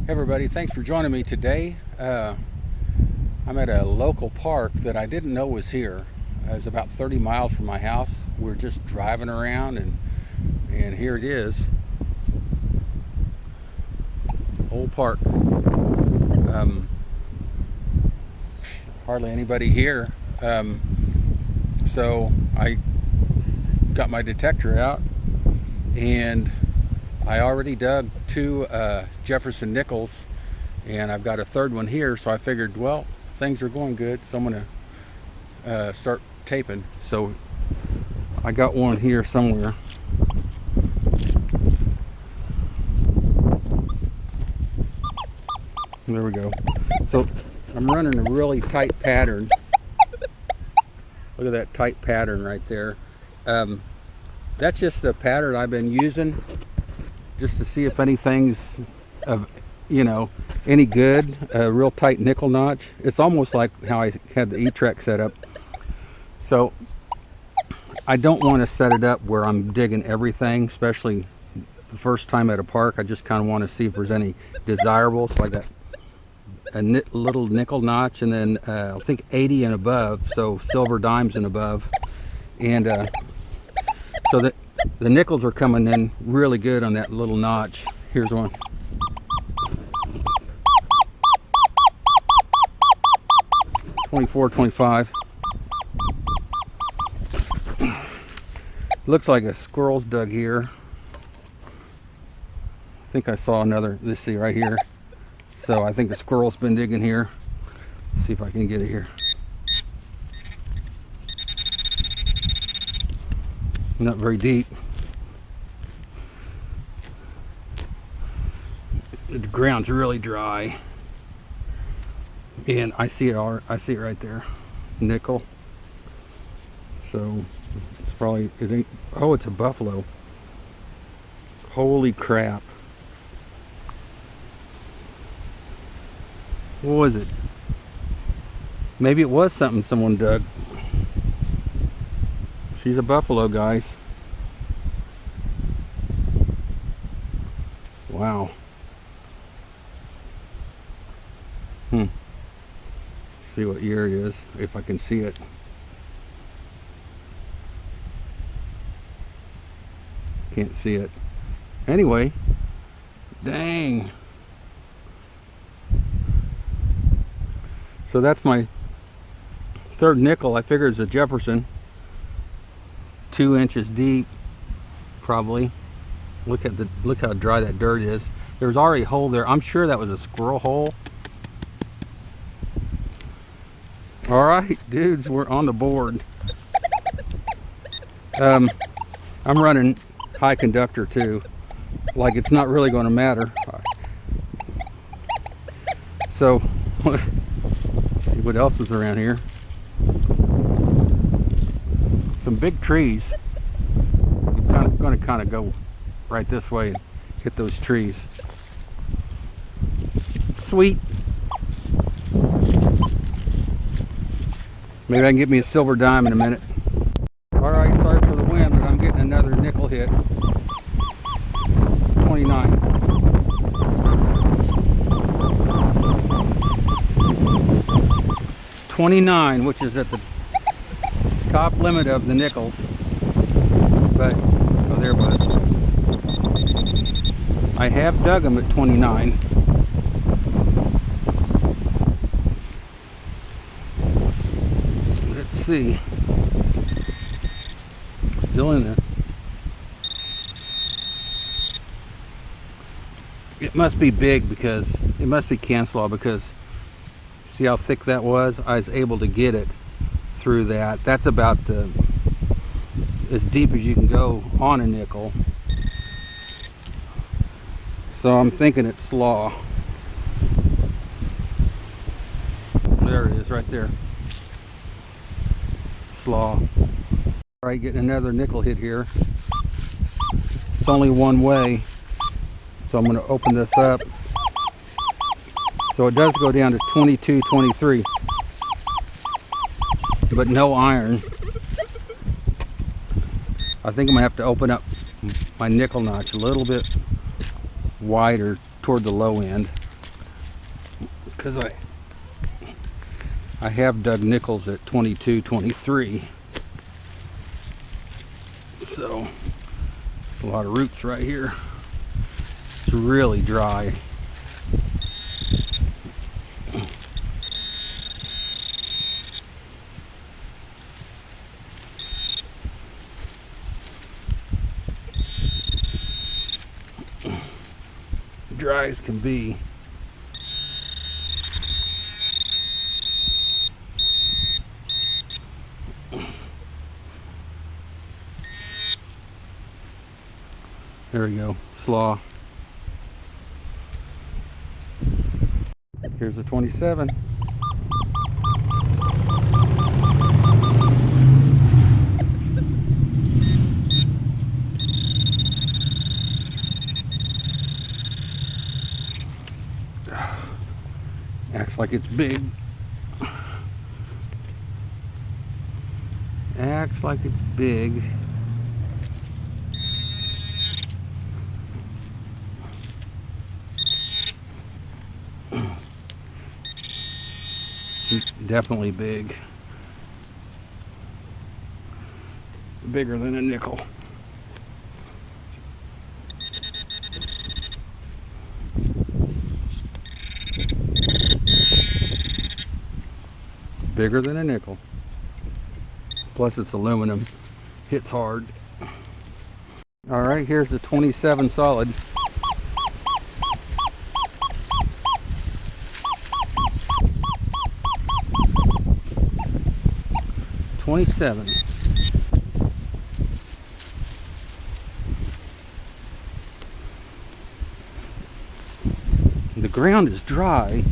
Hey everybody, thanks for joining me today. I'm at a local park that I didn't know was here. It's about 30 miles from my house. We're just driving around and here it is. Old park. Hardly anybody here. So I got my detector out and I already dug two Jefferson nickels, and I've got a third one here, so I figured, well, things are going good, so I'm gonna start taping. So I got one here somewhere. There we go. So I'm running a really tight pattern. Look at that tight pattern right there. That's just the pattern I've been using just to see if anything's of any good. A real tight nickel notch. It's almost like how I had the E-Trek set up. So I don't want to set it up where I'm digging everything, especially the first time at a park. I just kind of want to see if there's any desirables. So I got a little nickel notch, and then I think 80 and above, so silver dimes and above. And so that the nickels are coming in really good on that little notch. Here's one. $24, $25. Looks like a squirrel's dug here. I think I saw another. Let's see right here. So I think the squirrel's been digging here. Let's see if I can get it here. Not very deep. The ground's really dry, and I see it right there, nickel. So it's probably, oh, it's a buffalo. Holy crap! What was it? Maybe it was something someone dug. She's a buffalo, guys. Wow. Let's see what year it is, if I can see it. Can't see it. Anyway, dang. So that's my third nickel. I figure it's a Jefferson. 2 inches deep, probably. Look how dry that dirt is. There's already a hole there. I'm sure that was a squirrel hole. All right, dudes, we're on the board. I'm running high conductor too. Like it's not really going to matter. So let's see what else is around here. Some big trees. I'm going to kind of go right this way and hit those trees. Sweet. Maybe I can get me a silver dime in a minute. Alright, sorry for the wind, but I'm getting another nickel hit. 29. $29, which is at the top limit of the nickels. But, oh, there it was. I have dug them at 29. Let's see. Still in there. It must be big, because it must be cancel because see how thick that was? I was able to get it through that. That's about as deep as you can go on a nickel. So I'm thinking it's slaw. There it is right there. Slaw. Alright, getting another nickel hit here. It's only one way. So I'm going to open this up. So it does go down to 22, 23. But no iron. I think I'm going to have to open up my nickel notch a little bit wider toward the low end. because I have dug nickels at 22, 23. So a lot of roots right here. It's really dry. Dry as can be. There we go, slaw. Here's a 27. Acts like it's big. Acts like it's big. Definitely big. Bigger than a nickel. Bigger than a nickel. Plus it's aluminum. Hits hard. Alright, here's a 27 solid. 27. The ground is dry,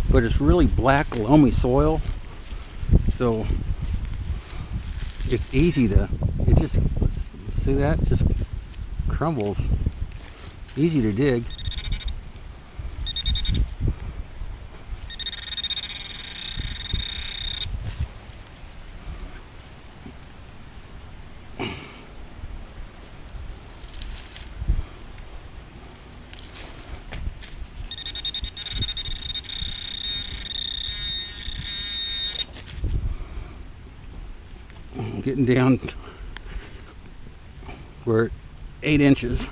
but it's really black, loamy soil. So it's easy to, it just, see that? Just crumbles. Easy to dig. Getting down, we're at 8 inches.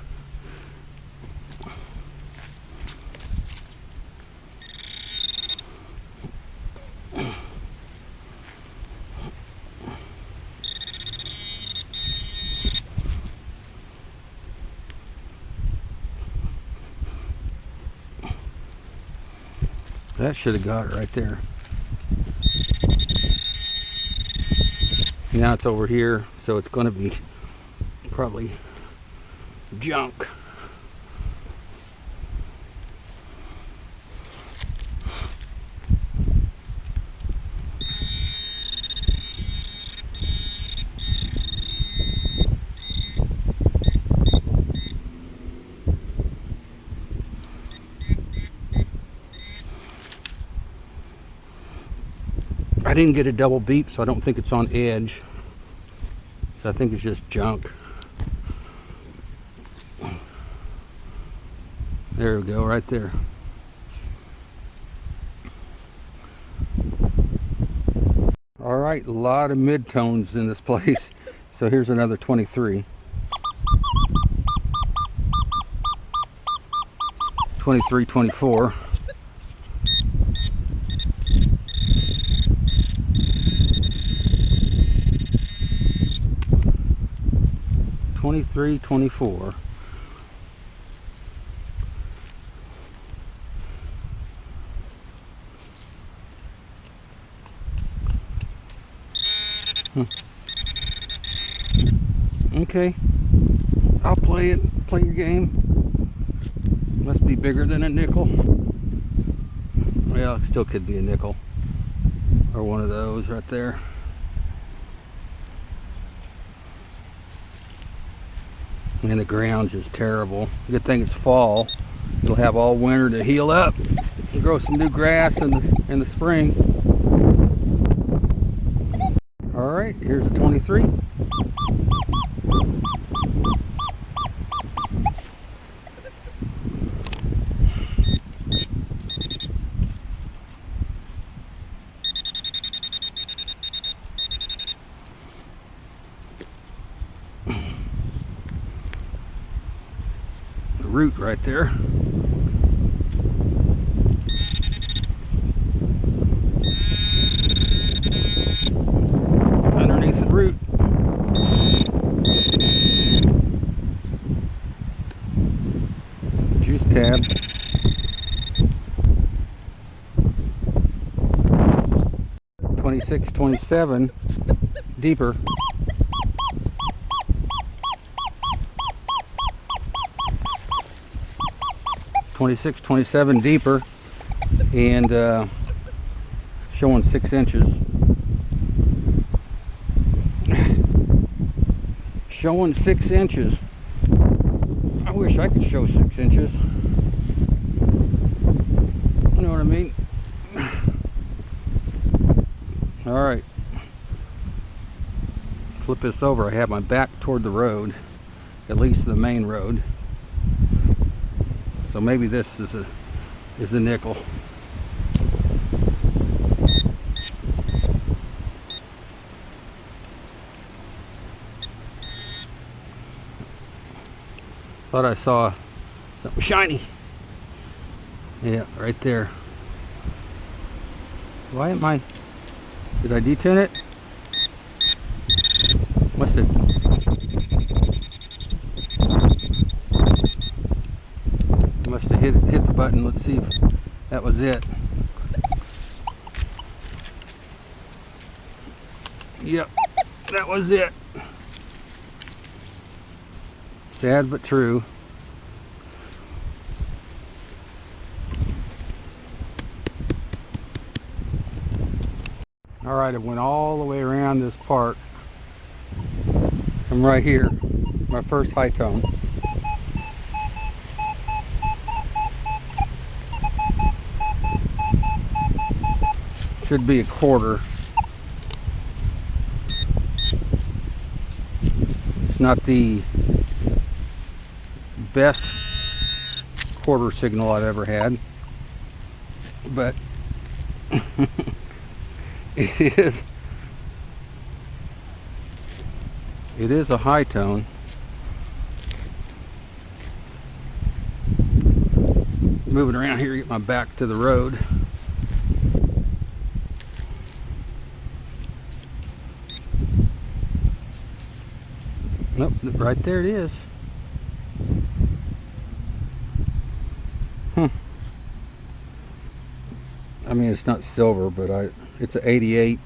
That should have got it right there. Now it's over here, so it's going to be probably junk. I didn't get a double beep, so I don't think it's on edge. So I think it's just junk. There we go, right there. All right, a lot of mid-tones in this place. So here's another 23. 23, 24. 23, 24. Okay, I'll play it. Play your game. Must be bigger than a nickel. Well, it still could be a nickel. Or one of those right there. And the ground's just terrible. Good thing it's fall. It'll have all winter to heal up and grow some new grass in the spring. All right, here's a 23. root right there. Underneath the root. Juice tab. '26, '27 deeper. '26, '27 deeper, and showing 6 inches. Showing 6 inches. I wish I could show 6 inches. You know what I mean? Alright. Flip this over. I have my back toward the road, at least the main road. So maybe this is a nickel. Thought I saw something shiny. Yeah, right there. Why am I? Did I detune it? Must have. Must have hit the button. Let's see if that was it. Yep, that was it. Sad but true. Alright, I went all the way around this part. I'm right here, my first high tone. Should be a quarter. It's not the best quarter signal I've ever had, but it is a high tone. Moving around here to get my back to the road. Nope, right there it is. I mean, it's not silver, but it's an 88.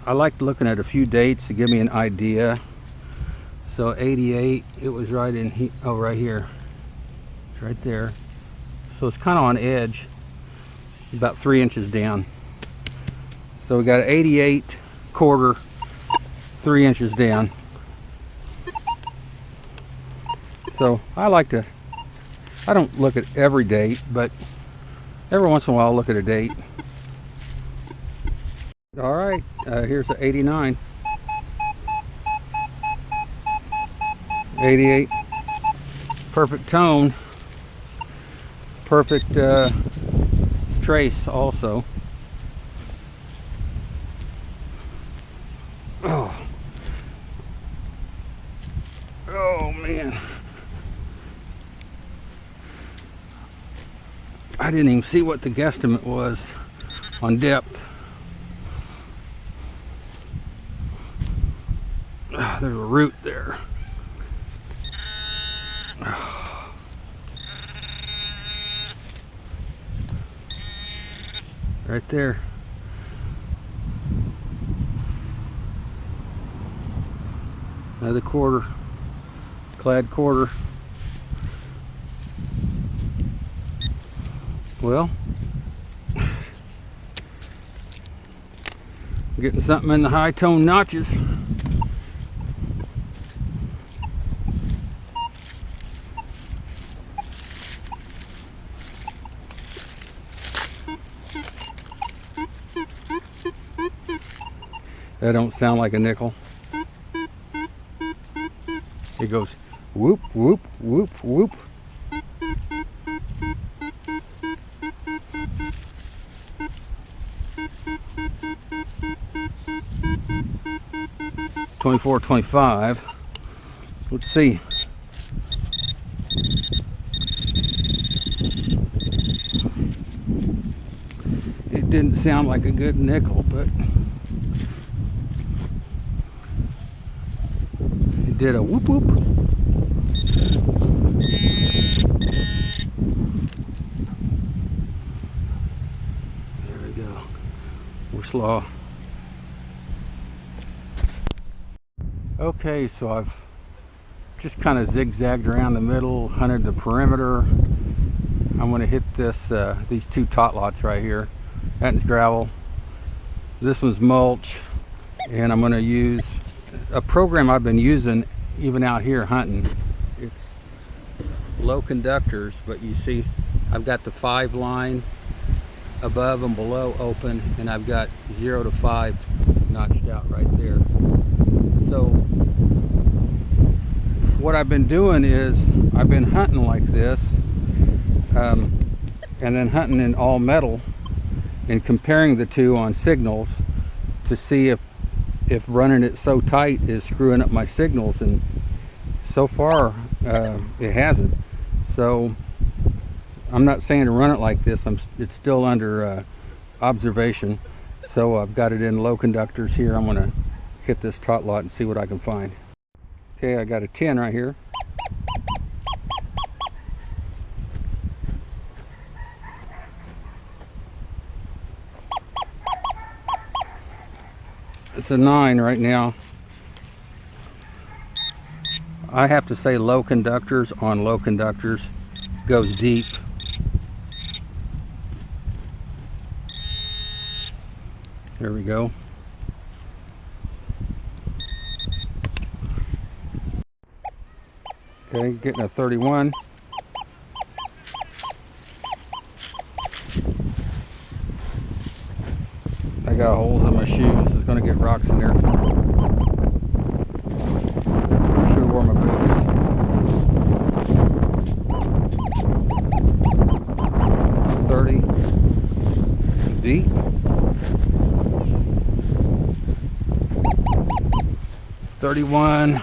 I like looking at a few dates to give me an idea. So 88, it was right in here. Oh, right here. It's right there. So it's kind of on edge, about 3 inches down. So we got an 88 quarter, 3 inches down. So I don't look at every date, but every once in a while I'll look at a date. Alright, here's an 89. 88. Perfect tone. Perfect trace also. Oh man. I didn't even see what the guesstimate was on depth. There's a root there. Right there. Another quarter. Clad quarter. Well, I'm getting something in the high tone notches. That don't sound like a nickel. It goes whoop, whoop, whoop, whoop. $24.25. Let's see. didn't sound like a good nickel, but it did a whoop whoop. There we go. We're slow. Okay, so I've just kind of zigzagged around the middle, hunted the perimeter. I'm going to hit this these two tot lots right here. That one's gravel. This one's mulch, and I'm going to use a program I've been using even out here hunting. It's low conductors, but you see I've got the 5 line above and below open, and I've got 0 to 5 notched out right there. So what I've been doing is I've been hunting like this, and then hunting in all metal and comparing the two on signals to see if running it so tight is screwing up my signals, and so far it hasn't. So I'm not saying to run it like this. It's still under observation. So I've got it in low conductors here. I'm going to hit this tot lot and see what I can find. Okay, I got a 10 right here. It's a 9 right now. I have to say low conductors on low conductors goes deep. There we go. Okay, getting a 31. I got holes in my shoes. It's going to get rocks in there. I should have worn my boots. 30. Deep. 31.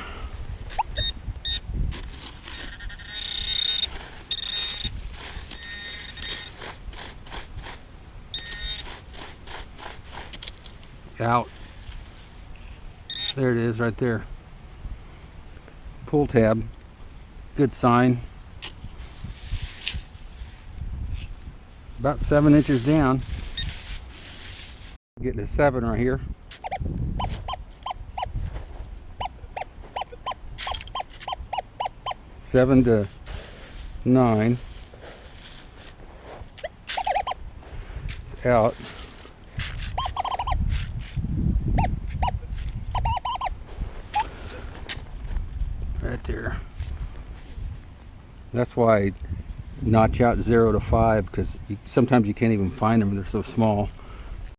Out. There it is right there. Pull tab. Good sign. About 7 inches down. Getting a 7 right here. Seven to 9. It's out. Right there. That's why I notch out 0 to 5, because sometimes you can't even find them. They're so small.